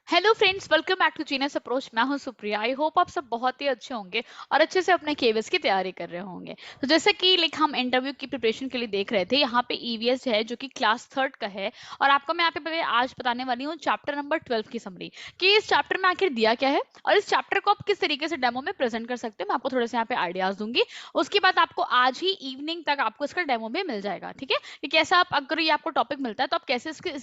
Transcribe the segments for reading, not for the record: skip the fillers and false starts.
Hello friends, welcome back to genius approach. मैं हूं Supriya. I hope आप सब बहुत ही अच्छे होंगे और अच्छे से अपने केवीएस की तैयारी कर रहे होंगे। तो जैसे कि हम इंटरव्यू की प्रिपरेशन के लिए देख रहे थे, यहाँ पे ईवीएस है जो कि क्लास थर्ड का है। और आपको मैं यहाँ पे आज बताने वाली हूँ चैप्टर नंबर 12 की समरी कि इस चैप्टर में आखिर दिया क्या है और इस चैप्टर को आप किस तरीके से डेमो में प्रेजेंट कर सकते हैं। मैं आपको थोड़े से यहाँ पे आइडियाज दूंगी। उसके बाद आपको आज ही इवनिंग तक आपको इसका डेमो भी मिल जाएगा। ठीक है, कि कैसा आप, अगर ये आपको टॉपिक मिलता है तो आप कैसे इसकी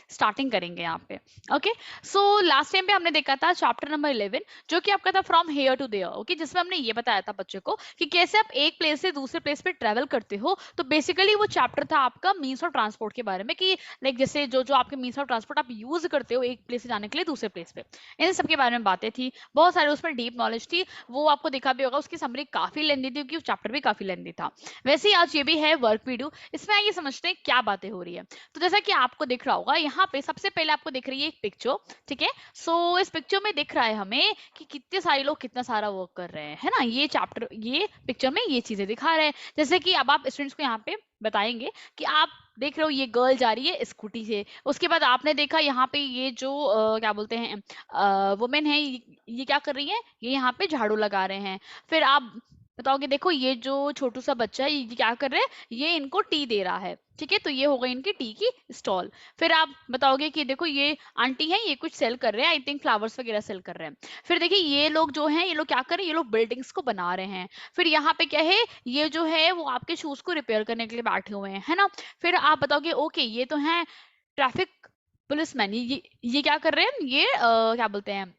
स्टार्टिंग करेंगे यहाँ पे। ओके, सो लास्ट टाइम पे हमने देखा था चैप्टर नंबर 11 जो कि आपका था from here to there. Okay, जिसमें हमने ये बताया था बच्चे को कि कैसे आप एक प्लेस से दूसरे प्लेस पे ट्रेवल करते हो। तो बेसिकली वो चैप्टर था आपका मीन्स ऑफ ट्रांसपोर्ट के बारे में, कि लाइक जैसे जो जो आपके मीन्स ऑफ ट्रांसपोर्ट आप यूज करते हो एक प्लेस से जाने के लिए दूसरे प्लेस पे, इन सब के बारे में बातें थी। बहुत सारे उसमें डीप नॉलेज थी, वो आपको देखा भी होगा। उसकी समरी काफी लेंदी थी क्योंकि चैप्टर भी काफी लेंदी था। वैसे ही आज ये भी है वर्क वीडियो, इसमें आइए समझते हैं क्या बातें हो रही है। तो जैसा कि आपको दिख रहा होगा यहाँ पे सबसे पहले आपको दिख रही है एक पिक्चर। ठीक है, सो इस पिक्चर में दिख रहा है हमें कि कितने सारे लोग कितना सारा वर्क कर रहे हैं, है ना। ये चैप्टर, ये पिक्चर में ये चीजें दिखा रहे हैं। जैसे कि अब आप स्टूडेंट्स को यहाँ पे बताएंगे कि आप देख रहे हो ये गर्ल जा रही है स्कूटी से। उसके बाद आपने देखा यहाँ पे ये जो क्या बोलते हैं वुमेन है, ये क्या कर रही है, ये यहाँ पे झाड़ू लगा रहे हैं। फिर आप बताओगे, देखो ये जो छोटू सा बच्चा है ये क्या कर रहा है, ये इनको टी दे रहा है। ठीक है, तो ये हो गई इनकी टी की स्टॉल। फिर आप बताओगे कि देखो ये आंटी है, ये कुछ सेल कर रहे हैं, आई थिंक फ्लावर्स वगैरह सेल कर रहे हैं। फिर देखिए ये लोग जो हैं, ये लोग क्या कर रहे हैं, ये लोग बिल्डिंग्स को बना रहे हैं। फिर यहाँ पे क्या है, ये जो है वो आपके शूज को रिपेयर करने के लिए बैठे हुए हैं, है ना। फिर आप बताओगे ओके ये तो है ट्रैफिक पुलिसमैन, ये क्या कर रहे हैं, ये क्या बोलते हैं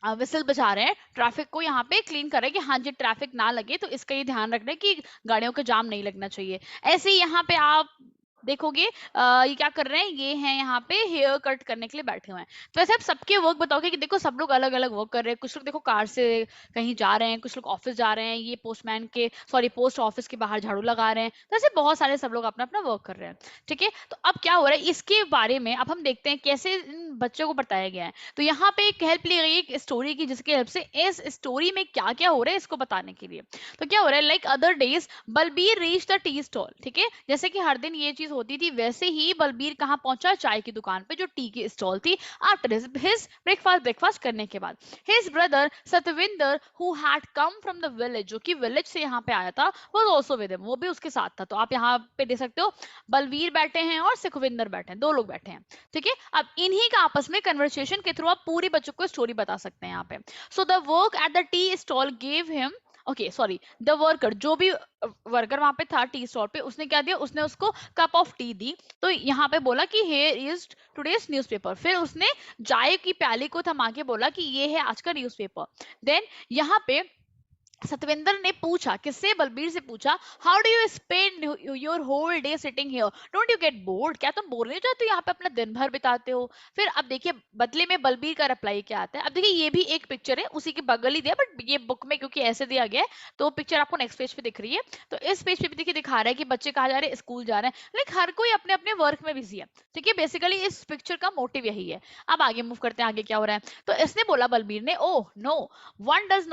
विसल बजा रहे हैं, ट्रैफिक को यहाँ पे क्लीन कर रहे हैं कि हाँ जी ट्रैफिक ना लगे, तो इसका ये ध्यान रखना है कि गाड़ियों का जाम नहीं लगना चाहिए। ऐसे ही यहाँ पे आप देखोगे ये क्या कर रहे हैं, ये हैं यहाँ पे हेयर कट करने के लिए बैठे हुए हैं। तो ऐसे आप सबके वर्क बताओगे कि देखो सब लोग अलग अलग वर्क कर रहे हैं। कुछ लोग देखो कार से कहीं जा रहे हैं, कुछ लोग ऑफिस जा रहे हैं, ये पोस्टमैन के सॉरी पोस्ट ऑफिस के बाहर झाड़ू लगा रहे हैं। तो ऐसे बहुत सारे सब लोग अपना अपना वर्क कर रहे हैं। ठीक है, तो अब क्या हो रहा है इसके बारे में अब हम देखते हैं कैसे इन बच्चों को बताया गया है। तो यहाँ पे एक हेल्प ली गई है एक स्टोरी की, जिसकी हेल्प से इस स्टोरी में क्या क्या हो रहा है इसको बताने के लिए। तो क्या हो रहा है, like other days Balbir reach the tea stall. ठीक है, जैसे कि हर दिन ये चीज होती थी, वैसे ही बलबीर कहाँ पहुंचा, चाय की दुकान पे जो टी की स्टॉल थी। आफ्टर हिज ब्रेकफास्ट करने के बाद his brother Satwinder who had come from the village, जो कि विलेज से यहाँ पे आया था, वाज आल्सो विद हिम, वो भी उसके साथ था। तो आप यहाँ पे देख सकते हो बलबीर बैठे हैं और सुखविंदर बैठे हैं, दो लोग बैठे हैं। ठीक है, अब इन्हीं का आपस में कन्वर्सेशन के थ्रू आप पूरी बच्चों को स्टोरी बता सकते हैं यहाँ पे। So the work at the tea stall gave him, okay sorry, the worker, जो भी वर्कर वहां पे था टी स्टॉल पे, उसने क्या दिया, उसने उसको कप ऑफ टी दी। तो यहाँ पे बोला कि हेयर इज टुडेज न्यूज़पेपर। फिर उसने चाय की प्याली को थमा के बोला कि ये है आज का न्यूज़पेपर। देन यहाँ पे सतविंदर ने पूछा, किससे, बलबीर से पूछा, how do you spend your whole day sitting here, don't you get bored, क्या तुम बोर नहीं हो जाते यहाँ पे अपना दिन भर बिताते हो। फिर अब देखिए बदले में बलबीर का रिप्लाई क्या आता है। अब देखिए ये भी एक पिक्चर है, उसी के बगल ही दिया, बट ये बुक में क्योंकि ऐसे दिया गया है तो पिक्चर आपको नेक्स्ट पेज पे दिख रही है। तो इस पेज पे भी देखिए दिखा रहा है कि बच्चे कहाँ जा रहे हैं, स्कूल जा रहे हैं। लाइक हर कोई अपने अपने वर्क में बिजी है। ठीक है, बेसिकली इस पिक्चर का मोटिव यही है। अब आगे मूव करते हैं, आगे क्या हो रहा है। तो इसने बोला बलबीर ने, oh no, one does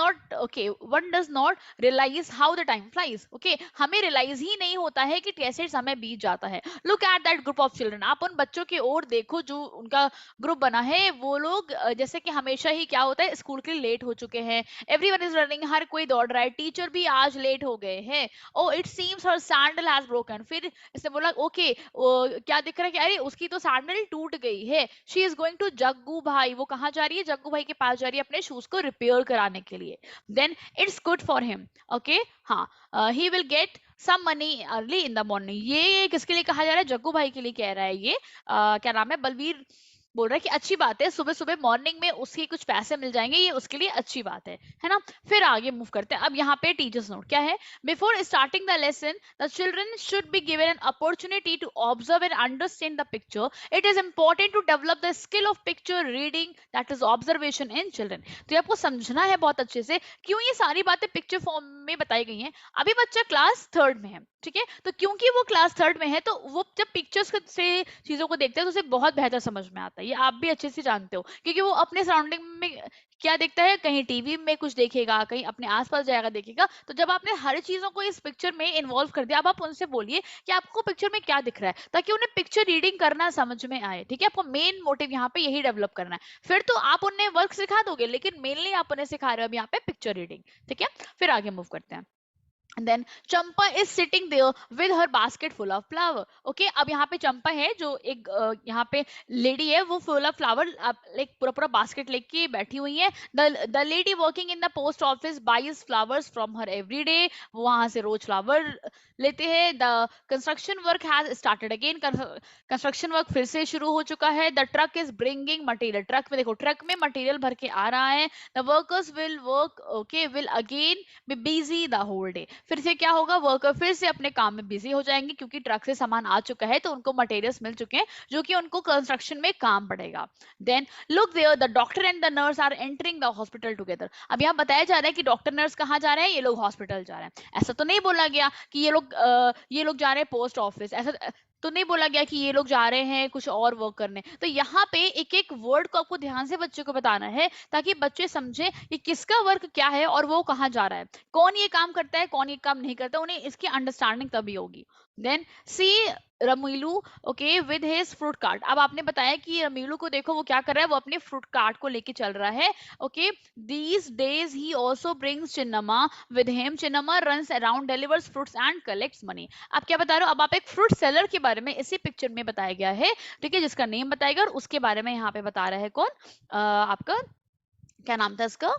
not realize how the time flies. Okay, हमें रियलाइज ही नहीं होता है कि कैसे समय बीत जाता है। Look at that group of children, आप उन बच्चों की ओर देखो जो उनका ग्रुप बना है। वो लोग जैसे कि हमेशा ही क्या होता है, स्कूल के लिए लेट हो चुके हैं। एवरीवन इज रनिंग, हर कोई दौड़ रहा है, टीचर भी आज लेट हो गए हैं। Oh it seems her sandal has broken. फिर इसने बोला ओके, क्या दिख रहा है कि अरे उसकी तो सैंडल टूट गई है। She is going to Jaggu भाई, वो कहाँ जा रही है, जग्गू भाई के पास जा रही है अपने शूज को रिपेयर कराने के लिए। Then it's good for him, okay, हाँ, he will get some money early in the morning. ये किसके लिए कहा जा रहा है, जग्गू भाई के लिए कह रहा है ये। क्या नाम है, बलवीर बोल रहा है कि अच्छी बात है, सुबह सुबह मॉर्निंग में उसके कुछ पैसे मिल जाएंगे, ये उसके लिए अच्छी बात है ना। फिर आगे मूव करते हैं। अब यहाँ पे टीचर्स नोट क्या है, before starting the lesson the children should be given an opportunity to observe and understand the picture. It is important to develop the skill of picture reading, that is observation in children. तो ये आपको समझना है बहुत अच्छे से, क्यों ये सारी बातें पिक्चर फॉर्म में बताई गई हैं। अभी बच्चा क्लास थर्ड में है, ठीक है, तो क्योंकि वो क्लास थर्ड में है तो वो जब पिक्चर्स से चीजों को देखते हैं तो उसे बहुत बेहतर समझ में आता है, ये आप भी अच्छे से जानते हो, क्योंकि वो अपने सराउंडिंग में क्या देखता है, कहीं टीवी में कुछ देखेगा, कहीं अपने आसपास जाएगा देखेगा। तो जब आपने हर चीजों को इस पिक्चर में इन्वॉल्व कर दिया, अब आप उनसे बोलिए कि आपको पिक्चर में क्या दिख रहा है, ताकि उन्हें पिक्चर रीडिंग करना समझ में आए। ठीक है, आपको मेन मोटिव यहाँ पे यही डेवलप करना है। फिर तो आप उन्हें वर्क सिखा दोगे, लेकिन मेनली आप उन्हें सिखा रहे हो अब यहाँ पे पिक्चर रीडिंग। ठीक है, फिर आगे मूव करते हैं। And then Champa is sitting there with her basket full of flower. Okay, अब यहाँ पे चंपा है जो एक यहाँ पे लेडी है, वो full of flower लाइक पूरा पूरा बास्केट लेके बैठी हुई है। the lady working in the post office buys flowers from her every day. वो वहां से रोज फ्लावर लेते हैं। the construction work has started again. Construction work फिर से शुरू हो चुका है। The truck is bringing material, truck में देखो, ट्रक में मटेरियल भर के आ रहा है। The workers will work, okay, will again be busy the whole day. फिर से क्या होगा, वर्कर फिर से अपने काम में बिजी हो जाएंगे, क्योंकि ट्रक से सामान आ चुका है, तो उनको मटेरियल्स मिल चुके हैं जो कि उनको कंस्ट्रक्शन में काम पड़ेगा। Then look there, the doctor and the nurse are entering the hospital together. अब यहाँ बताया जा रहा है कि डॉक्टर नर्स कहाँ जा रहे हैं, ये लोग हॉस्पिटल जा रहे हैं। ऐसा तो नहीं बोला गया कि ये लोग जा रहे हैं पोस्ट ऑफिस, ऐसा तो नहीं बोला गया कि ये लोग जा रहे हैं कुछ और वर्क करने। तो यहाँ पे एक एक वर्ड को आपको ध्यान से बच्चे को बताना है, ताकि बच्चे समझे कि किसका वर्क क्या है और वो कहाँ जा रहा है, कौन ये काम करता है, कौन ये काम नहीं करता, उन्हें इसकी अंडरस्टैंडिंग तभी होगी। Then see Ramilu, okay, with his fruit cart. अब आपने बताया कि रमीलू को देखो वो क्या कर रहा है, वो अपने फ्रूट कार्ट को लेके चल रहा है। Okay, these days he also brings Chinnamma with him. Chinnamma runs around, delivers fruits and collects money. आप क्या बता रहे हो, अब आप एक फ्रूट सेलर के बारे में इसी पिक्चर में बताया गया है। ठीक है, जिसका नेम बताएगा, और उसके बारे में यहाँ पे बता रहा है कौन, आपका क्या नाम था इसका,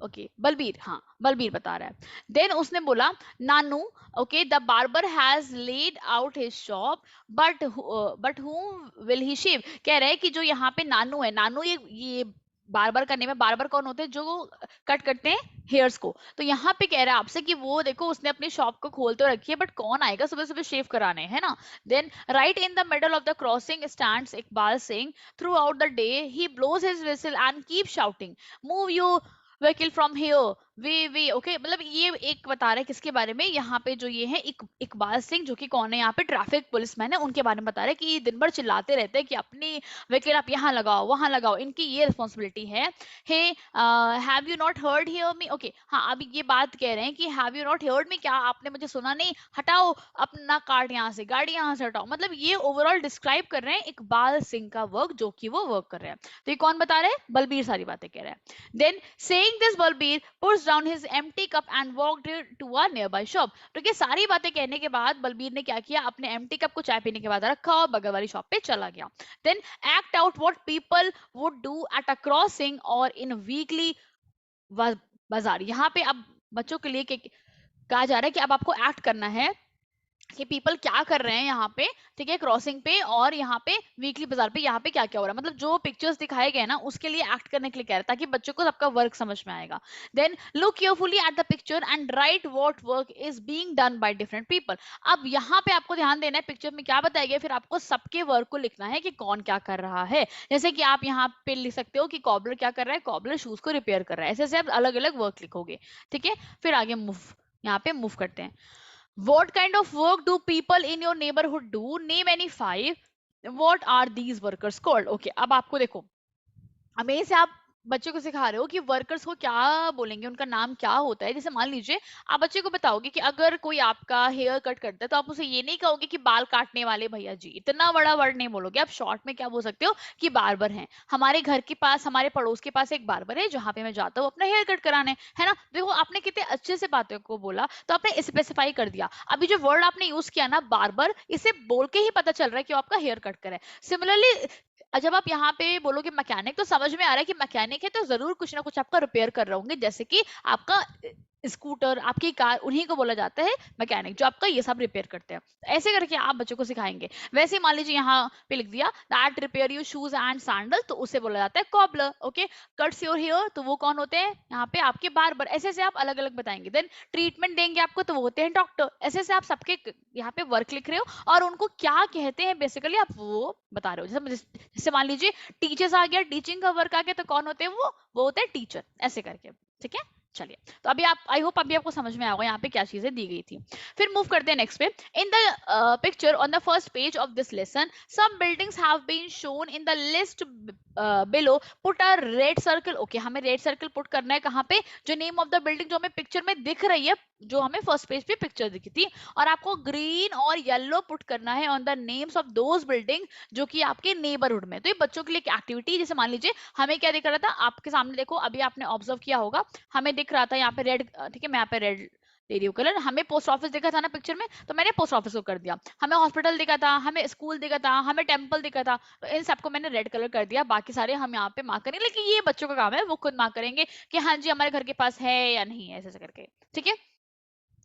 ओके, बलबीर, हाँ, बलबीर बता रहा है। देन उसने बोला, Nanu, okay, the barber has laid out his shop, but whom will he shave. कह रहे हैं कि जो यहाँ पे नानू है, नानू ये बार्बर का नेम है। बार्बर कौन होते हैं, जो कट करते हैं हेयर्स को। तो यहाँ पे कह रहा है आपसे कि वो देखो उसने अपनी शॉप को खोल तो रखी है, बट कौन आएगा सुबह सुबह शेव कराने, है ना। Then right in the middle of the crossing stands Iqbal Singh. Throughout the day he blows his whistle and keep shouting, move you vehicle from here, way okay. मतलब ये एक बता रहा है किसके बारे में, यहाँ पे जो ये है इकबाल सिंह, जो कि कौन है यहाँ पे, ट्रैफिक पुलिसमैन है, उनके बारे में बता रहा है कि ये दिन भर चिल्लाते रहते हैं कि अपनी व्हीकल आप यहाँ लगाओ वहां लगाओ, इनकी ये रिस्पॉन्सिबिलिटी है। Hey, have you not heard here me, okay, हाँ, अभी ये बात कह रहे हैं कि have you not heard me, क्या आपने मुझे सुना नहीं, हटाओ अपना कार्ट यहाँ से, गाड़ी यहाँ से हटाओ। मतलब ये ओवरऑल डिस्क्राइब कर रहे हैं इकबाल सिंह का वर्क, जो कि वो वर्क कर रहे हैं। तो ये कौन बता रहे हैं, बलबीर सारी बातें कह रहे हैं। Then saying this, Balbir puts down his empty cup and walked to a nearby shop. तो ये सारी बातें कहने के बाद बलबीर ने क्या किया, अपने एम्प्टी कप को चाय पीने के बाद रखा और बगल वाली शॉप पे चला गया। Then act out what people would do at a crossing or in weekly बाजार। यहाँ पे अब बच्चों के लिए कहा जा रहा है कि अब आपको एक्ट करना है कि पीपल क्या कर रहे हैं यहाँ पे, ठीक है, क्रॉसिंग पे और यहाँ पे वीकली बाजार पे, यहाँ पे क्या क्या हो रहा है, मतलब जो पिक्चर्स दिखाए गए ना उसके लिए एक्ट करने के लिए कह रहा है, ताकि बच्चों को सबका वर्क समझ में आएगा। Then look carefully at the picture and write what work is being done by different people. अब यहाँ पे आपको ध्यान देना है, पिक्चर में क्या बताया गया, फिर आपको सबके वर्क को लिखना है कि कौन क्या कर रहा है। जैसे कि आप यहाँ पे लिख सकते हो कि कॉबलर क्या कर रहा है, कॉबलर शूज को रिपेयर कर रहा है। ऐसे ऐसे आप अलग अलग वर्क लिखोगे। ठीक है, फिर आगे मूव, यहाँ पे मूव करते हैं। What kind of work do people in your neighborhood do? Name any five. What are these workers called? Okay, अब आपको देखो, हमें से आप बच्चे को सिखा रहे हो कि वर्कर्स को क्या बोलेंगे, उनका नाम क्या होता है। जैसे मान लीजिए आप बच्चे को बताओगे कि अगर कोई आपका हेयर कट करता है, तो आप उसे ये नहीं कहोगे कि बाल काटने वाले भैया जी, इतना बड़ा वर्ड नहीं बोलोगे। आप शॉर्ट में क्या बोल सकते हो कि बार्बर हैं, हमारे घर के पास, हमारे पड़ोस के पास एक बार्बर है जहाँ पे मैं जाता हूँ अपना हेयर कट कराने, है ना। देखो आपने कितने अच्छे से बातों को बोला, तो आपने स्पेसिफाई कर दिया। अभी जो वर्ड आपने यूज किया ना, बार्बर, इसे बोल के ही पता चल रहा है कि वो आपका हेयर कट करे। सिमिलरली जब आप यहाँ पे बोलोगे मैकेनिक, तो समझ में आ रहा है कि मैकेनिक है तो जरूर कुछ ना कुछ आपका रिपेयर कर रहे होंगे, जैसे कि आपका स्कूटर, आपकी कार, उन्हीं को बोला जाता है मैकेनिक, जो आपका ये सब रिपेयर करते हैं। तो ऐसे करके आप बच्चों को सिखाएंगे। वैसे मान लीजिए यहाँ पे लिख दिया that repair you shoes and sandal, तो उसे बोला जाता है cobbler. Okay, cuts your hair, तो वो कौन होते हैं यहाँ पे आपके बार्बर। ऐसे ऐसे आप अलग अलग बताएंगे। देन ट्रीटमेंट देंगे आपको, तो वो होते हैं डॉक्टर। ऐसे ऐसे आप सबके यहाँ पे वर्क लिख रहे हो और उनको क्या कहते हैं बेसिकली आप वो बता रहे हो। जैसे मान लीजिए टीचर्स आ गया, टीचिंग का वर्क आ गया, तो कौन होते हैं वो होते हैं टीचर। ऐसे करके, ठीक है। चलिए, तो अभी आप, आई होप अभी आपको समझ में आया होगा यहाँ पे क्या चीजें दी गई थी। फिर मूव करते हैं नेक्स्ट पे। In the picture on the first page of this lesson, some buildings have been shown in the list below, put a red circle. Okay, हमें रेड सर्कल पुट करना है कहाँ पे, जो नेम ऑफ द बिल्डिंग जो हमें picture में दिख रही है, जो हमें फर्स्ट पेज पे पिक्चर दिखी थी, और आपको ग्रीन और येलो पुट करना है on the names of those building जो कि आपके नेबरहुड में। तो ये बच्चों के लिए एक एक्टिविटी, जैसे मान लीजिए हमें क्या दिख रहा था आपके सामने, देखो अभी आपने ऑब्जर्व किया होगा, हमें दिख रहा था यहाँ पे रेड, ठीक है, मैं यहाँ पे रेड ले रही हूँ कलर। हमें पोस्ट ऑफिस दिखा था ना पिक्चर में, तो मैंने पोस्ट ऑफिस को कर दिया। हमें हॉस्पिटल दिखा था, हमें स्कूल दिखा था, हमें टेंपल दिखा था, तो इन सबको मैंने रेड कलर कर दिया। बाकी सारे हम यहाँ पे मार्क करेंगे, लेकिन ये बच्चों का काम है, वो खुद मार्क करेंगे कि हाँ जी हमारे घर के पास है या नहीं है, ऐसे ऐसे करके। ठीक है,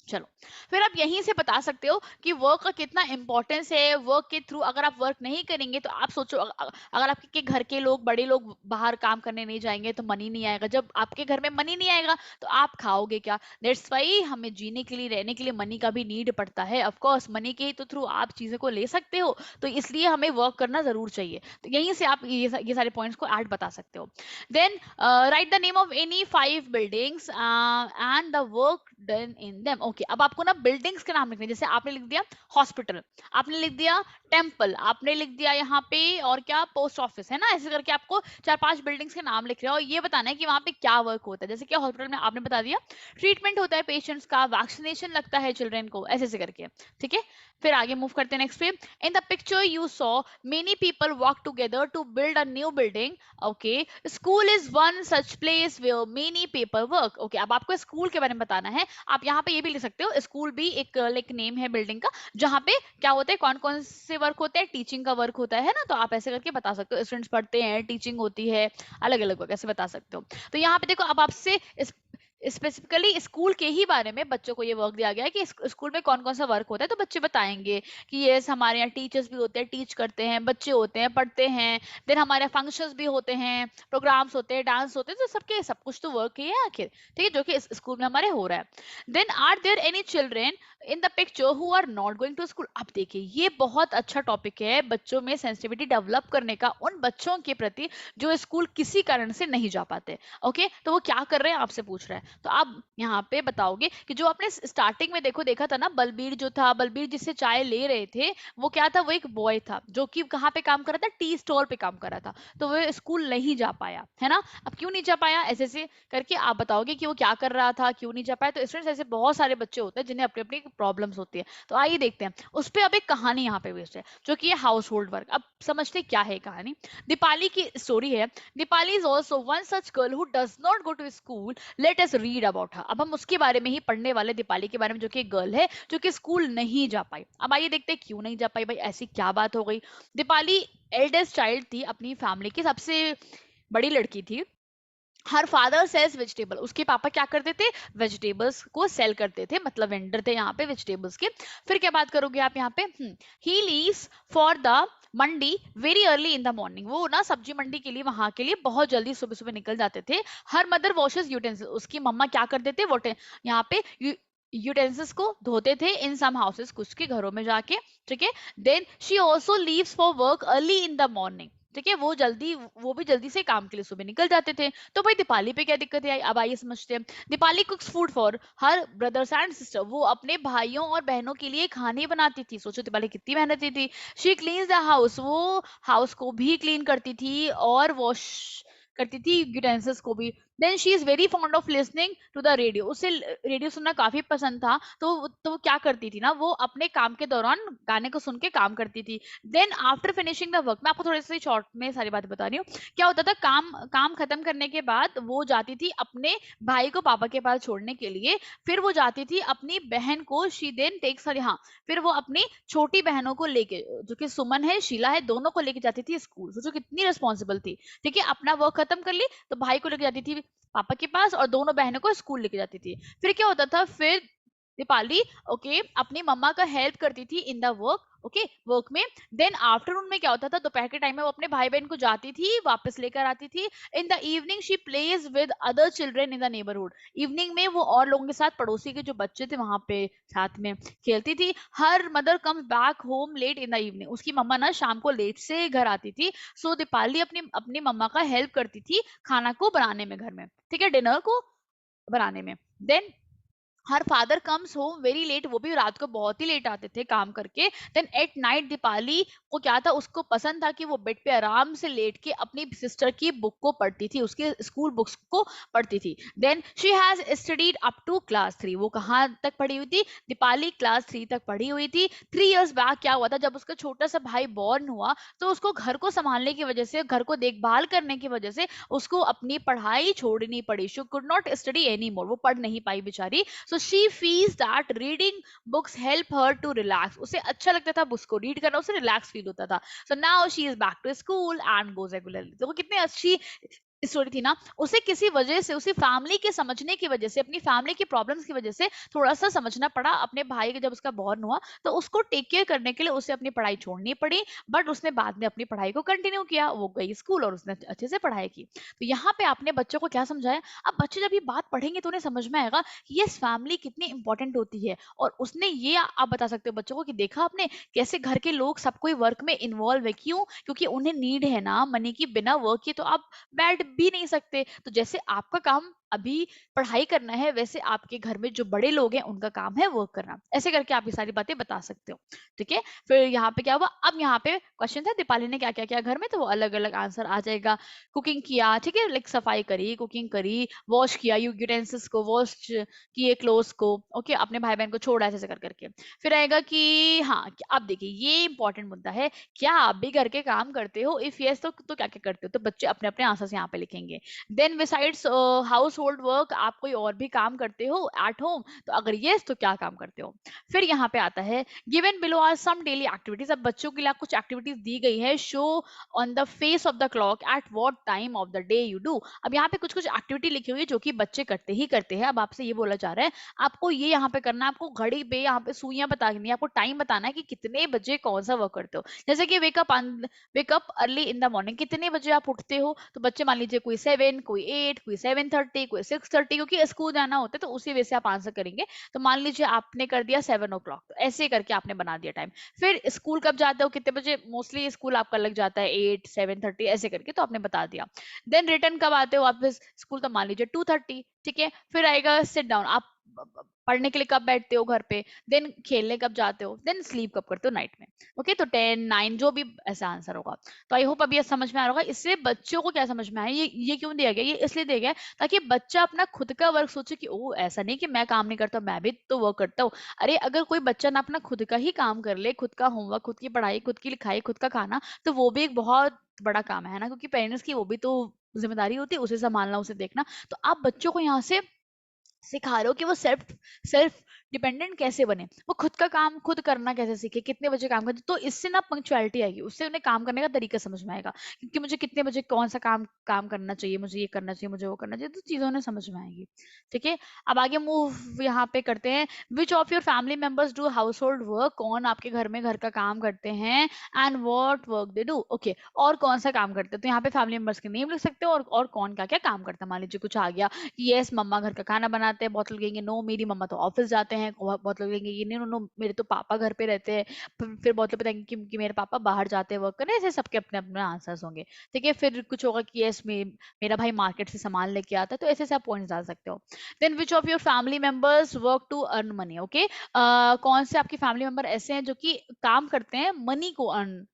चलो, फिर आप यहीं से बता सकते हो कि वर्क का कितना इंपॉर्टेंस है। वर्क के थ्रू अगर आप वर्क नहीं करेंगे तो आप सोचो, अगर आपके घर के लोग, बड़े लोग बाहर काम करने नहीं जाएंगे तो मनी नहीं आएगा। जब आपके घर में मनी नहीं आएगा तो आप खाओगे क्या? दैट्स वाई हमें जीने के लिए, रहने के लिए मनी का भी नीड पड़ता है। ऑफ कोर्स मनी के तो थ्रू आप चीजें को ले सकते हो, तो इसलिए हमें वर्क करना जरूर चाहिए। तो यहीं से आप ये सारे पॉइंट्स को ऐड बता सकते हो। Then write the name of any 5 buildings and the work done in them. Okay, अब आपको ना बिल्डिंग्स के नाम लिखने, जैसे आपने लिख दिया हॉस्पिटल, आपने लिख दिया टेंपल, आपने लिख दिया यहाँ पे और क्या, पोस्ट ऑफिस, है ना। ऐसे करके आपको 4-5 बिल्डिंग्स के नाम लिख रहे हो और ये बताना है कि वहां पे क्या वर्क होता है। जैसे कि हॉस्पिटल में आपने बता दिया ट्रीटमेंट होता है पेशेंट्स का, वैक्सीनेशन लगता है चिल्ड्रन को, ऐसे ऐसे करके। ठीक है, फिर आगे मूव करते हैं नेक्स्ट पे। In the picture you saw many people work together to build a new building. Okay, school is one such place where many people work. Okay, अब आपको स्कूल के बारे में बताना है। आप यहाँ पे ये भी लिख सकते हो, स्कूल भी एक लाइक नेम है बिल्डिंग का, जहाँ पे क्या होता है, कौन कौन से वर्क होते हैं, टीचिंग का वर्क होता है ना। तो आप ऐसे करके बता सकते हो, स्टूडेंट्स पढ़ते हैं, टीचिंग होती है, अलग अलग वर्क ऐसे बता सकते हो। तो यहाँ पे देखो, अब आपसे स्पेसिफिकली स्कूल के ही बारे में बच्चों को ये वर्क दिया गया है कि स्कूल में कौन कौन सा वर्क होता है। तो बच्चे बताएंगे कि ये हमारे यहाँ टीचर्स भी होते हैं, टीच करते हैं, बच्चे होते हैं, पढ़ते हैं। देन हमारे फंक्शंस भी होते हैं, प्रोग्राम्स होते हैं, डांस होते हैं, तो सबके सब कुछ तो वर्क ही है आखिर। ठीक है, जो कि इस स्कूल में हमारे हो रहा है। Then are there any children in the picture who are not going to school. अब देखिए, ये बहुत अच्छा टॉपिक है बच्चों में सेंसिटिविटी डेवलप करने का, उन बच्चों के प्रति जो स्कूल किसी कारण से नहीं जा पाते। ओके, तो वो क्या कर रहे हैं आपसे पूछ रहा है। तो आप यहाँ पे बताओगे कि जो आपने स्टार्टिंग में देखा था ना, बलबीर जो था, बलबीर जिससे चाय ले रहे थे, वो क्या था, वो एक बॉय था जो कि कहाँ पे काम कर रहा था, टी स्टॉल पे काम कर रहा था। तो वो स्कूल नहीं जा पाया, है ना। अब क्यों नहीं जा पाया, ऐसे ऐसे करके आप बताओगे कि वो क्या कर रहा था, क्यों नहीं जा पाया। तो स्टूडेंट्स, ऐसे बहुत सारे बच्चे होते हैं जिन्हें अपनी अपनी प्रॉब्लम्स होती है। तो आइए देखते हैं उस पर। अब एक कहानी यहाँ पे बेस्ड है जो कि हाउस होल्ड वर्क। अब समझते क्या है कहानी। दीपाली की स्टोरी है। Deepali is also one such girl who does not go to school. Let us read about her. अब हम उसके बारे में ही पढ़ने वाले, दीपाली के बारे में, जो कि एक गर्ल है जो कि स्कूल नहीं जा पाई। अब आइए देखते हैं क्यों नहीं जा पाई भाई, ऐसी क्या बात हो गई। दीपाली एल्डेस्ट चाइल्ड थी, अपनी फैमिली की सबसे बड़ी लड़की थी। हर फादर सेल्स वेजिटेबल, उसके पापा क्या करते थे, वेजिटेबल्स को सेल करते थे, मतलब वेंडर थे यहाँ पे वेजिटेबल्स के। फिर क्या बात करोगे आप यहाँ पे, he leaves for the Mandi very early in the morning. वो ना सब्जी मंडी के लिए, वहां के लिए बहुत जल्दी सुबह सुबह निकल जाते थे। हर मदर वॉशेस यूटेंसिल, उसकी मम्मा क्या करते थे, वो यहाँ पे यूटेंसिल्स को धोते थे इन सम हाउसेस, कुछ के घरों में जाके। ठीक है, then she also leaves for work early in the morning. ठीक है, वो भी जल्दी से काम के लिए सुबह निकल जाते थे। तो भाई दीपाली पे क्या दिक्कत है, अब आइए समझते हैं। Deepali कुक्स food for her brothers and sister. वो अपने भाइयों और बहनों के लिए खाने बनाती थी। सोचो दीपाली कितनी मेहनती थी। शी क्लीन्स द हाउस, वो हाउस को भी क्लीन करती थी और वॉश करती थी यूटेंसिल्स को भी। Then she is very fond of listening to the radio. उसे रेडियो सुनना काफी पसंद था। तो वो क्या करती थी ना, वो अपने काम के दौरान गाने को सुन के काम करती थी। Then after finishing the work, मैं आपको थोड़े से शॉर्ट में सारी बातें बता रही हूँ। क्या होता था, काम काम खत्म करने के बाद वो जाती थी अपने भाई को पापा के पास छोड़ने के लिए। फिर वो जाती थी अपनी बहन को, शी देन टेक्स, सॉरी हाँ, फिर वो अपनी छोटी बहनों को लेके, जो कि सुमन है, शीला है, दोनों को लेके जाती थी स्कूल। सोचो कितनी रिस्पॉन्सिबल थी। ठीक है, अपना वर्क खत्म कर ली तो भाई को लेके जाती थी पापा के पास और दोनों बहनों को स्कूल लेके जाती थी। फिर क्या होता था, फिर दीपाली ओके अपनी मम्मा का हेल्प करती थी in the work, okay work में। देन आफ्टरनून में क्या होता था, दोपहर के टाइम में वो अपने भाई बहन को जाती थी, वापस लेकर आती थी। इन the evening she plays with other children in the neighbourhood. Evening में वो और लोगों के साथ, पड़ोसी के जो बच्चे थे वहां पे साथ में खेलती थी। Her mother comes back home late in the evening. उसकी मम्मा ना शाम को लेट से घर आती थी। सो दीपाली अपनी अपनी मम्मा का हेल्प करती थी खाना को बनाने में घर में, ठीक है, डिनर को। बनाने में। Then her father comes home very late, वो भी रात को बहुत ही लेट आते थे काम करके। देन एट नाइट दीपाली को क्या था, उसको पसंद था कि वो बेड पे आराम से लेट के अपनी सिस्टर की बुक को पढ़ती थी, उसके स्कूल बुक्स को पढ़ती थी। Then she has studied up to class 3, वो कहाँ तक पढ़ी हुई थी, दीपाली क्लास 3 तक पढ़ी हुई थी। 3 इयर्स बैक क्या हुआ था, जब उसका छोटा सा भाई बॉर्न हुआ तो उसको घर को संभालने की वजह से, घर को देखभाल करने की वजह से उसको अपनी पढ़ाई छोड़नी पड़ी। She could not study any more, वो पढ़ नहीं पाई बेचारी। So she feels that reading books help her to relax, उसे अच्छा लगता था बुक्स को रीड करना, उसे रिलैक्स फील होता था। So now she is back to school and goes regularly. देखो कितनी अच्छी स्टोरी थी ना। उसे किसी वजह से, उसी फैमिली के समझने की वजह से, अपनी फैमिली की प्रॉब्लम्स की वजह से थोड़ा सा समझना पड़ा अपने भाई के, जब उसका बॉर्न हुआ तो उसको टेक केयर करने के लिए उसे अपनी पढ़ाई छोड़नी पड़ी। बट उसने बाद में अपनी पढ़ाई को कंटिन्यू किया, वो गई स्कूल और उसने अच्छे से पढ़ाई की। तो यहाँ पे आपने बच्चों को क्या समझाया, अब बच्चे जब ये बात पढ़ेंगे तो उन्हें समझ में आएगा कि ये फैमिली कितनी इंपॉर्टेंट होती है। और उसने ये आप बता सकते हो बच्चों को कि देखा आपने कैसे घर के लोग सब कोई वर्क में इन्वॉल्व है, क्यों, क्योंकि उन्हें नीड है ना मनी की, बिना वर्क किए तो आप बैठ भी नहीं सकते। तो जैसे आपका काम अभी पढ़ाई करना है, वैसे आपके घर में जो बड़े लोग हैं उनका काम है वर्क करना। ऐसे करके आप ये सारी बातें बता सकते हो। ठीक है, फिर यहाँ पे क्या हुआ, अब यहाँ पे क्वेश्चन था दीपाली ने क्या क्या किया घर में, तो वो अलग अलग आंसर आ जाएगा। कुकिंग किया, ठीक है, लाइक सफाई करी, कुकिंग करी, वॉश किया यूटेंसिल्स को, वॉश किए क्लोथ्स को, ओके, अपने भाई बहन को छोड़ा, ऐसे कर करके। फिर आएगा कि हाँ, अब देखिए ये इंपॉर्टेंट मुद्दा है, क्या आप भी घर के काम करते हो, इफ यस तो क्या क्या करते हो, तो बच्चे अपने अपने आंसर यहाँ पे लिखेंगे। Then besides household work, आप कोई और भी काम करते हो एट होम, तो अगर यस तो क्या काम करते हो। फिर यहाँ पे आता है given below are some daily activities, अब बच्चों के लिए कुछ एक्टिविटीज दी गई है, show on the face of the clock at what time of the day you do. अब यहाँ पे कुछ कुछ एक्टिविटी लिखी हुई है जो कि बच्चे करते ही करते हैं। अब आपसे ये बोला जा रहा है आपको ये यहाँ पे करना है, आपको घड़ी पे यहाँ पे सुइयां बतानी है, आपको टाइम बताना है कि कितने बजे कौन सा वर्क करते हो। जैसे कि wake up early in the morning, कितने बजे आप उठते हो, तो बच्चे मान लीजिए कोई 7, कोई 8, कोई 7:30, कोई 6:30, क्योंकि स्कूल जाना होता है तो उसी वजह से आप आंसर करेंगे। तो मान लीजिए आपने कर दिया 7 o'clock, तो ऐसे करके आपने बना दिया टाइम। फिर स्कूल कब जाते हो, कितने बजे मोस्टली स्कूल आपका लग जाता है, 8, 7:30 ऐसे करके, तो आपने बता दिया। देन रिटर्न कब आते हो वापस स्कूल, तो मान लीजिए 2:30, ठीक है। फिर आएगा सिट डाउन, आप पढ़ने के लिए कब बैठते हो घर पे, देन खेलने कब जाते हो, देन स्लीप कब करते हो नाइट में। ओके, तो 10, 9 जो भी ऐसा आंसर होगा। तो आई होप अभी ये समझ में आ रहा होगा। इससे बच्चों को क्या समझ में आया, ये क्यों दिया गया, ये इसलिए दिया गया है ताकि बच्चा अपना खुद का वर्क सोचे कि ओ ऐसा नहीं कि मैं काम नहीं करता, मैं भी तो वर्क करता हूँ। अरे अगर कोई बच्चा ना अपना खुद का ही काम कर ले, खुद का होमवर्क, खुद की पढ़ाई, खुद की लिखाई, खुद का खाना, तो वो भी एक बहुत बड़ा काम है ना, क्योंकि पेरेंट्स की वो भी तो जिम्मेदारी होती है, उसे संभालना, उसे देखना। तो आप बच्चों को यहाँ से सिखा रहे हो कि वो सेल्फ सेल्फ डिपेंडेंट कैसे बने, वो खुद का काम खुद करना कैसे सीखे, कितने बजे काम करते, तो इससे ना पंक्चुअलिटी आएगी, उससे उन्हें काम करने का तरीका समझ में आएगा कि मुझे कितने बजे कौन सा काम काम करना चाहिए, मुझे ये करना चाहिए, मुझे वो करना चाहिए, तो चीज़ें उन्हें समझ में आएगी। ठीक है, अब आगे मूव यहाँ पे करते हैं। विच of your family members do house hold work, कौन आपके घर में घर का काम करते हैं, and what work they do, okay, और कौन सा काम करते हैं, तो यहाँ पे फैमिली मेंबर्स के नेम लिख सकते हो, और कौन क्या क्या काम करता है। मान लीजिए कुछ आ गया, यस मम्मा घर का खाना बनाते हैं, बहुत लोग कहेंगे नो मेरी मम्मा तो ऑफिस जाते हैं, बहुत लोग कहेंगे नो नो नो मेरे तो पापा घर पे रहते हैं, फिर बहुत लोग बताएंगे कि मेरे पापा बाहर जाते हैं वर्क करने। ऐसे सबके अपने अपने आंसर्स होंगे। ठीक है, फिर कुछ होगा कि यस मेरा भाई मार्केट से सामान लेके आता है, तो ऐसे से आप पॉइंट्स डाल सकते हो। Then which of your family members work to earn money, okay, कौन से आपके फैमिली मेंबर ऐसे हैं जो कि काम करते हैं मनी को अर्न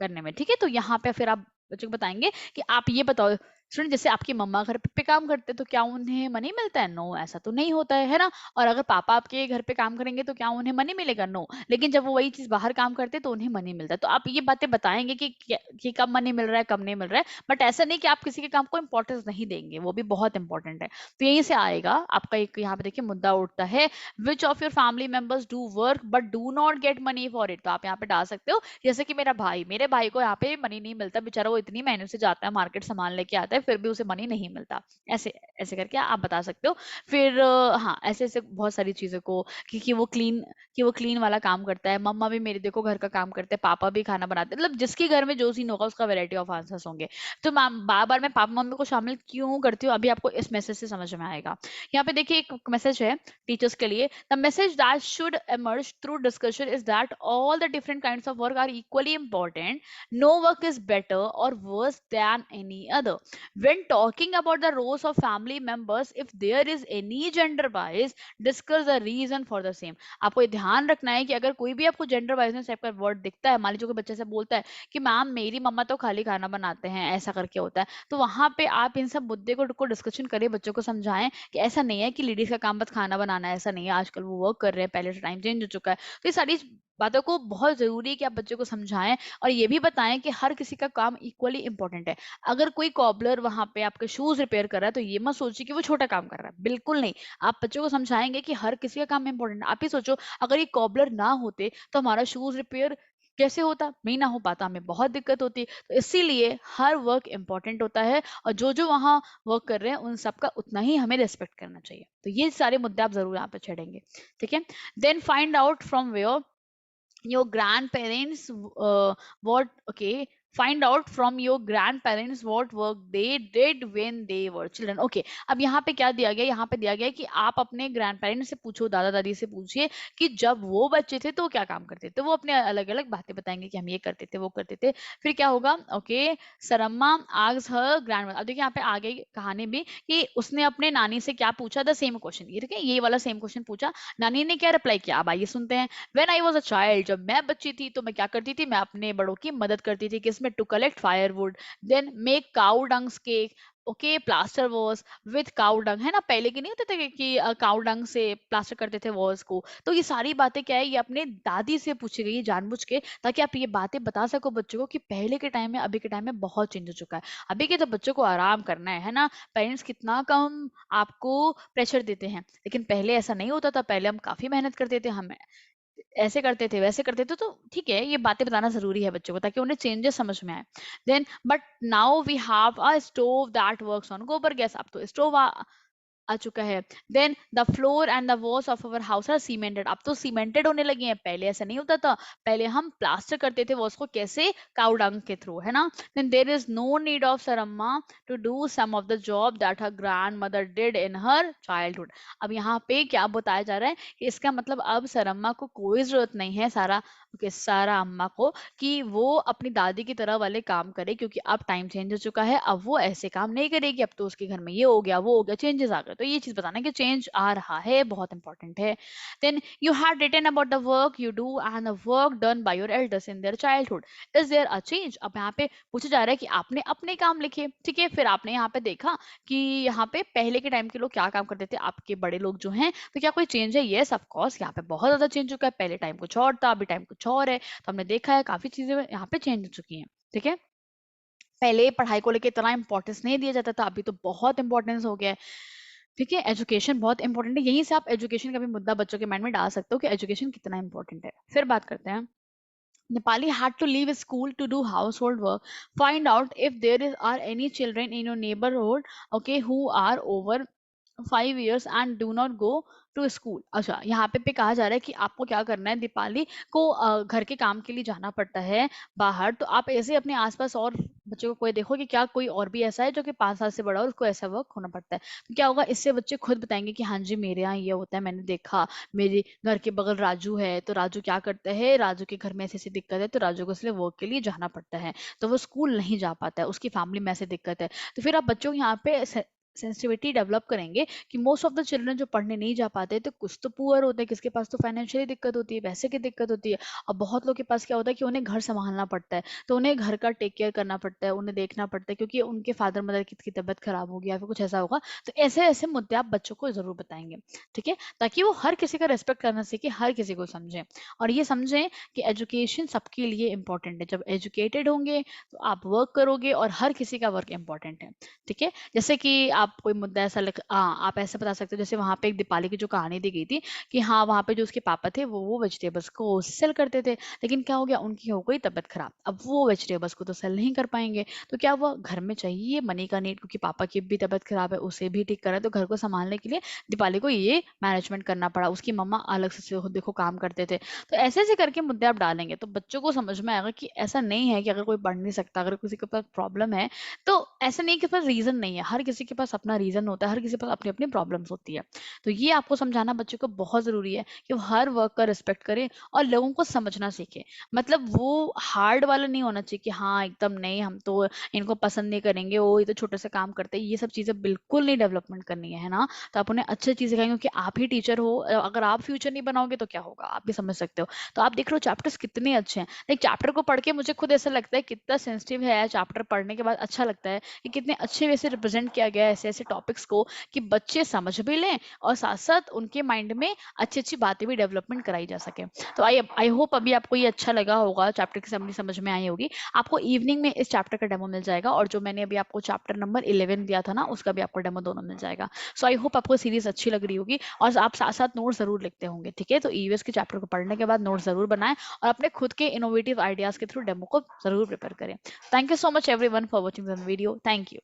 करने में। ठीक है, तो यहाँ पे फिर आप बच्चों को बताएंगे कि आप ये बताओ स्टूडेंट, जैसे आपकी मम्मा घर पे काम करते हैं तो क्या उन्हें मनी मिलता है, नो ऐसा तो नहीं होता है ना। और अगर पापा आपके घर पे काम करेंगे तो क्या उन्हें मनी मिलेगा, नो। लेकिन जब वो वही चीज बाहर काम करते हैं तो उन्हें मनी मिलता है। तो आप ये बातें बताएंगे कि कब मनी मिल रहा है, कब नहीं मिल रहा है, बट ऐसा नहीं कि आप किसी के काम को इंपॉर्टेंस नहीं देंगे, वो भी बहुत इंपॉर्टेंट है। तो यहीं से आएगा आपका एक यहाँ पे देखिए मुद्दा उठता है, विच of your family members do work but do not get money for it, तो आप यहाँ पे डाल सकते हो जैसे कि मेरे भाई को यहाँ पे मनी नहीं मिलता, बेचारा वो इतनी मेहनत से जाता है मार्केट सामान लेके आता है, फिर भी उसे मनी नहीं मिलता। ऐसे ऐसे करके आप बता सकते हो। फिर हाँ, ऐसे ऐसे बहुत सारी चीजों को कि वो क्लीन वाला काम करता है, मम्मा भी मेरे देखो घर का काम करते हैं, पापा भी खाना बनाते हैं, मतलब जिसके घर में जो सीन होगा उसका वैरायटी ऑफ आंसर्स होंगे। तो मैम बार बार मैं पापा मम्मी को शामिल क्यों करती हूँ, अभी आपको इस मैसेज से समझ में आएगा। यहाँ पे देखिए एक मैसेज है टीचर्स के लिए, the message that should emerge through discussion is that all the different kinds of work are equally important, no work is better or worse than any other, When talking about the roles of family members, if there is any gender bias, discuss the reason for the same. आपको ये ध्यान रखना है कि अगर कोई भी आपको जेंडर बाइजनेस टाइप का वर्ड दिखता है, मान लीजिए कोई बच्चे से बोलता है कि मैम मेरी मम्मा तो खाली खाना बनाते हैं, ऐसा करके होता है, तो वहां पे आप इन सब मुद्दे को डिस्कशन करें, बच्चों को समझाएं कि ऐसा नहीं है कि लेडीज का काम बस खाना बनाना है, ऐसा नहीं है, आजकल वो वर्क कर रहे हैं, पहले से टाइम चेंज हो चुका है। तो ये सारी बातों को बहुत जरूरी है कि आप बच्चों को समझाएं और ये भी बताएं कि हर किसी का काम इक्वली इंपॉर्टेंट है। अगर कोई कॉबलर वहां पे आपके शूज रिपेयर कर रहा है तो ये मत सोचिए कि वो छोटा काम कर रहा है, बिल्कुल नहीं। आप बच्चों को समझाएंगे कि हर किसी का काम इंपॉर्टेंट है। आप ही सोचो अगर ये कॉबलर ना होते तो हमारा शूज रिपेयर कैसे होता, नहीं ना हो पाता, हमें बहुत दिक्कत होती। तो इसीलिए हर वर्क इंपॉर्टेंट होता है और जो जो वहाँ वर्क कर रहे हैं उन सबका उतना ही हमें रिस्पेक्ट करना चाहिए। तो ये सारे मुद्दे आप जरूर यहाँ पे छेड़ेंगे, ठीक है। Then find out from where your grandparents what okay find out from your grandparents what work they did when they were children। okay, अब यहाँ पे क्या दिया गया, यहाँ पे दिया गया है कि आप अपने ग्रैंड पेरेंट्स से पूछो, दादा दादी से पूछिए कि जब वो बच्चे थे तो क्या काम करते थे, वो अपने अलग अलग बातें बताएंगे कि हम ये करते थे वो करते थे। फिर क्या होगा, ओके, सरम्मा आस्क्ड हर ग्रैंड। अब देखिए यहाँ पे आगे कहानी भी कि उसने अपने नानी से क्या पूछा, द सेम क्वेश्चन, ये ठीक है, ये वाला सेम क्वेश्चन पूछा, नानी ने क्या रिप्लाई किया, अब आइए सुनते हैं। When I was a child, जब मैं बच्ची थी तो मैं क्या करती थी, मैं अपने बड़ों की मदद करती थी किसमें, to collect firewood, then make cow dungs cake, okay, plaster walls with cow dung, है ना, पहले के नहीं होते थे कि काउ डंग से प्लास्टर करते थे वॉल्स को। तो ये सारी बातें क्या है, ये अपने दादी से पूछी गई जानबूझ के, ताकि आप ये बातें बता सको बच्चों को कि पहले के टाइम में अभी के टाइम में बहुत चेंज हो चुका है। अभी के तो बच्चों को आराम करना है ना, पेरेंट्स कितना कम आपको प्रेशर देते हैं, लेकिन पहले ऐसा नहीं होता था, पहले हम काफी मेहनत करते थे, हम ऐसे करते थे वैसे करते थे। तो ठीक है, ये बातें बताना जरूरी है बच्चों को ताकि उन्हें चेंजेस समझ में आए। Then but now we have a stove that works on gobar gas, अब तो स्टोव आ चुका है। Then the floor and the walls of our house are cemented, अब तो सीमेंटेड होने लगी हैं, पहले ऐसा नहीं होता था, पहले हम प्लास्टर करते थे वॉल्स को, कैसे, काउ डंग के थ्रू, है ना। Then there is no need of Saramma to do some of the job that her grand mother did in her childhood. अब यहाँ पे क्या बताया जा रहा है कि इसका मतलब अब सरम्मा को कोई जरूरत नहीं है, सारा अम्मा को, कि वो अपनी दादी की तरह वाले काम करे, क्योंकि अब टाइम चेंज हो चुका है, अब वो ऐसे काम नहीं करेगी, अब तो उसके घर में ये हो गया वो हो गया, चेंजेस आ गए। तो ये चीज बताना कि चेंज आ रहा है, बहुत इंपॉर्टेंट है। Then you have written about the work you do and the work done by your elders in their childhood, is there a change. अब यहाँ पे पूछा जा रहा है कि आपने अपने काम लिखे, ठीक है, फिर आपने यहाँ पे देखा कि यहाँ पे पहले के टाइम के लोग क्या काम करते थे, आपके बड़े लोग जो हैं, तो क्या कोई चेंज है, यस ऑफ कोर्स, यहाँ पे बहुत ज्यादा चेंज हो चुका है, पहले टाइम कुछ और था, अभी टाइम कुछ और है। तो हमने देखा है काफी चीजें यहाँ पे चेंज हो चुकी हैं, ठीक है। पहले पढ़ाई को लेके इतना इंपॉर्टेंस नहीं दिया जाता था, अभी तो बहुत इंपॉर्टेंस हो गया है, ठीक है। एजुकेशन बहुत इंपॉर्टेंट है, यहीं से आप एजुकेशन का भी मुद्दा बच्चों के माइंड में डाल सकते हो कि एजुकेशन कितना इंपॉर्टेंट है। फिर बात करते हैं, Nepali had to leave school to do household work. Find out if there are any children in your neighborhood, okay, who are over 5 years and do not go to school. अच्छा, यहाँ पे कहा जा रहा है कि आपको क्या करना है, दीपाली को घर के काम के लिए जाना पड़ता है बाहर, तो आप ऐसे अपने आसपास और बच्चों को कोई देखो कि क्या कोई और भी ऐसा है जो कि 5 साल से बड़ा हो, उसको ऐसा वर्क होना पड़ता है। तो क्या होगा, इससे बच्चे खुद बताएंगे कि हाँ जी मेरे यहाँ ये होता है, मैंने देखा, मेरे घर के बगल राजू है, तो राजू क्या करता है, राजू के घर में ऐसी ऐसी दिक्कत है, तो राजू को इसलिए वर्क के लिए जाना पड़ता है, तो वो स्कूल नहीं जा पाता है, उसकी फैमिली में ऐसी दिक्कत है। तो फिर आप बच्चों को यहाँ पे सेंसिटिविटी डेवलप करेंगे कि मोस्ट ऑफ द चिल्ड्रन जो पढ़ने नहीं जा पाते, तो कुछ तो पुअर होते हैं, किसके पास तो फाइनेंशियली दिक्कत होती है, पैसे की दिक्कत होती है, और बहुत लोग के पास क्या होता है कि उन्हें घर संभालना पड़ता है, तो उन्हें घर का टेक केयर करना पड़ता है, उन्हें देखना पड़ता है, क्योंकि उनके फादर मदर की तबीयत खराब होगी या फिर कुछ ऐसा होगा। तो ऐसे ऐसे मुद्दे आप बच्चों को जरूर बताएंगे, ठीक है, ताकि वो हर किसी का रेस्पेक्ट करना सीखे, हर किसी को समझें, और ये समझें कि एजुकेशन सबके लिए इंपॉर्टेंट है। जब एजुकेटेड होंगे तो आप वर्क करोगे और हर किसी का वर्क इंपॉर्टेंट है, ठीक है। जैसे कि आप कोई मुद्दा ऐसा आप ऐसे बता सकते हो, जैसे वहां पे एक दीपाली की जो कहानी दी गई थी कि हाँ वहां पे जो उसके पापा थे वो वेजिटेबल्स को सेल करते थे, लेकिन क्या हो गया, उनकी हो गई तबीयत खराब, अब वो वेजिटेबल्स को तो सेल नहीं कर पाएंगे, तो क्या हुआ, घर में चाहिए मनी का नीड, क्योंकि पापा की भी तबीयत खराब है, उसे भी ठीक करा, तो घर को संभालने के लिए दीपाली को ये मैनेजमेंट करना पड़ा, उसकी मम्मा अलग से देखो काम करते थे। तो ऐसे ऐसे करके मुद्दे आप डालेंगे तो बच्चों को समझ में आएगा कि ऐसा नहीं है कि अगर कोई पढ़ नहीं सकता, अगर किसी के पास प्रॉब्लम है, तो ऐसा नहीं कि पास रीजन नहीं है, हर किसी के पास पास अपना रीज़न होता है, हर किसी के पास अपनी-अपनी प्रॉब्लम्स होती है। तो ये आपको समझाना बच्चों को बहुत ज़रूरी है कि वो हर वर्क का रिस्पेक्ट करें और लोगों को समझना सीखें। मतलब वो हार्ड वाला नहीं होना चाहिए कि हाँ, एकदम नहीं हम तो इनको पसंद नहीं करेंगे, वो ये तो छोटे से काम करते हैं, ये सब चीज़ें बिल्कुल नहीं डेवलपमेंट करनी है ना? तो आप उन्हें अच्छी चीज़ सिखाएँगे क्योंकि आप ही टीचर हो, अगर आप फ्यूचर नहीं बनाओगे तो क्या होगा? आप भी समझ सकते हो। तो आप देख रहे हो चैप्टर्स कितने अच्छे हैं। लाइक चैप्टर को पढ़ के मुझे खुद ऐसा लगता है कितना सेंसिटिव है चैप्टर पढ़ने के बाद अच्छा लगता है कि कितने अच्छे वे से रिप्रेजेंट किया गया है ऐसे-ऐसे टॉपिक्स को कि बच्चे समझ भी लें और साथ-साथ उनके माइंड में अच्छी-अच्छी बातें भी डेवलपमेंट कराई जा सके। तो आई आई होप अभी आपको ये अच्छा लगा होगा, चैप्टर की समरी समझ में आई होगी। आपको इवनिंग में इस चैप्टर का डेमो मिल जाएगा और जो मैंने अभी आपको चैप्टर नंबर 11 दिया था ना, उसका भी आपको डेमो दोनों मिल जाएगा। सो आई होप आपको सीरीज़ अच्छी लग रही होगी और आप साथ-साथ नोट्स ज़रूर लिखते होंगे, ठीक है? तो ईवीएस के चैप्टर को पढ़ने के बाद नोट्स ज़रूर बनाएँ और अपने खुद के इनोवेटिव आइडियाज़ के थ्रू डेमो को ज़रूर प्रिपेयर करें। Thank you so much everyone for watching this video. Thank you.